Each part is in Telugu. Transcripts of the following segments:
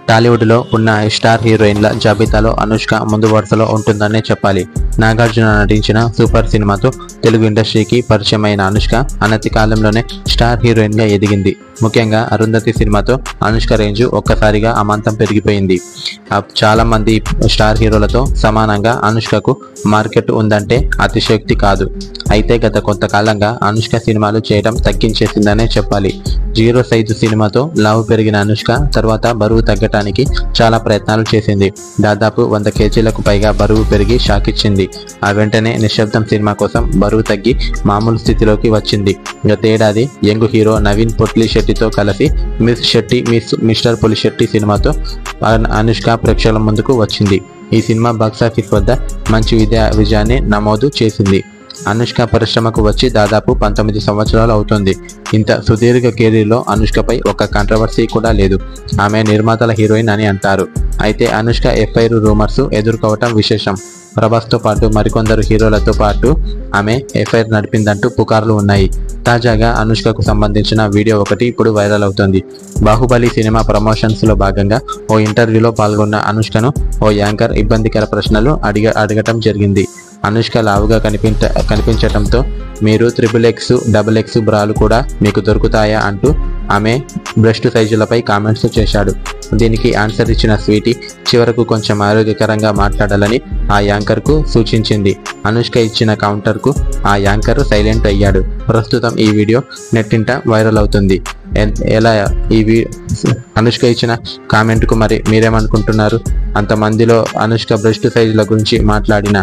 టాలీవుడ్లో ఉన్న స్టార్ హీరోయిన్ల జాబితాలో అనుష్క ముందు వరుసలో ఉంటుందనే చెప్పాలి. నాగార్జున నటించిన సూపర్ సినిమాతో తెలుగు ఇండస్ట్రీకి పరిచయమైన అనుష్క అనతి కాలంలోనే స్టార్ హీరోయిన్గా ఎదిగింది. ముఖ్యంగా అరుంధతి సినిమాతో అనుష్క రేంజ్ ఒక్కసారిగా అమాంతం పెరిగిపోయింది. చాలా మంది స్టార్ హీరోలతో సమానంగా అనుష్కకు మార్కెట్ ఉందంటే అతిశయోక్తి కాదు. అయితే గత కొంతకాలంగా అనుష్క సినిమాలు చేయడం తగ్గించేసిందనే చెప్పాలి. 0 సైజు సినిమాతో లావు పెరిగిన అనుష్క తర్వాత బరువు తగ్గటానికి చాలా ప్రయత్నాలు చేసింది. దాదాపు 100 కేజీలకు పైగా బరువు పెరిగి షాక్ ఇచ్చింది. ఆ వెంటనే నిశ్శబ్దం సినిమా కోసం బరువు తగ్గి మామూలు స్థితిలోకి వచ్చింది. గతేడాది యంగ్ హీరో నవీన్ పొట్లిశెట్టితో కలిసి మిస్ శెట్టి మిస్టర్ పులిశెట్టి సినిమాతో అనుష్క ప్రేక్షకుల ముందుకు వచ్చింది. ఈ సినిమా బాక్సాఫీస్ వద్ద మంచి విజయాన్ని నమోదు చేసింది. అనుష్క పరిశ్రమకు వచ్చి దాదాపు 19 సంవత్సరాలు అవుతుంది. ఇంత సుదీర్ఘ కెరీర్లో అనుష్కపై ఒక్క కాంట్రవర్సీ కూడా లేదు. ఆమె నిర్మాతల హీరోయిన్ అని అంటారు. అయితే అనుష్క ఎఫ్ఐఆర్ రూమర్స్ ఎదుర్కోవటం విశేషం. ప్రభాస్తో పాటు మరికొందరు హీరోలతో పాటు ఆమె ఎఫ్ఐఆర్ నడిపిందంటూ పుకార్లు ఉన్నాయి. తాజాగా అనుష్కకు సంబంధించిన వీడియో ఒకటి ఇప్పుడు వైరల్ అవుతుంది. బాహుబలి సినిమా ప్రమోషన్స్లో భాగంగా ఓ ఇంటర్వ్యూలో పాల్గొన్న అనుష్కను ఓ యాంకర్ ఇబ్బందికర ప్రశ్నలు అడగటం జరిగింది. అనుష్క లావుగా కనిపించటంతో మీరు XXX, XX బ్రాలు కూడా మీకు దొరుకుతాయా అంటూ ఆమె బ్రెస్ట్ సైజులపై కామెంట్స్ చేశాడు. దీనికి ఆన్సర్ ఇచ్చిన స్వీటీ చివరకు కొంచెం ఆరోగ్యకరంగా మాట్లాడాలని ఆ యాంకర్కు సూచించింది. అనుష్క ఇచ్చిన కౌంటర్కు ఆ యాంకర్ సైలెంట్ అయ్యాడు. ప్రస్తుతం ఈ వీడియో నెట్టింట వైరల్ అవుతుంది. ఎలా అనుష్క ఇచ్చిన కామెంట్కు మరి మీరేమనుకుంటున్నారు? అంతమందిలో అనుష్క బ్రెస్ట్ సైజుల గురించి మాట్లాడిన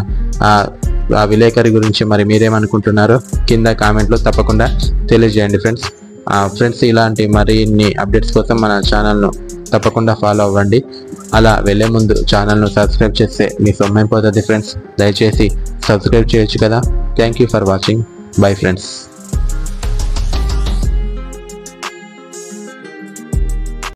ఆ విలేకరి గురించి మరి మీరేమనుకుంటున్నారో కింద కామెంట్లో తప్పకుండా తెలియజేయండి ఫ్రెండ్స్. ఇలాంటి మరిన్ని అప్డేట్స్ కోసం మన ఛానల్ను తప్పకుండా ఫాలో అవ్వండి. అలా వెళ్ళే ముందు ఛానల్ను సబ్స్క్రైబ్ చేస్తే మీ సొమ్మైపోతుంది ఫ్రెండ్స్. దయచేసి సబ్స్క్రైబ్ చేయొచ్చు కదా. Thank you for watching. Bye friends.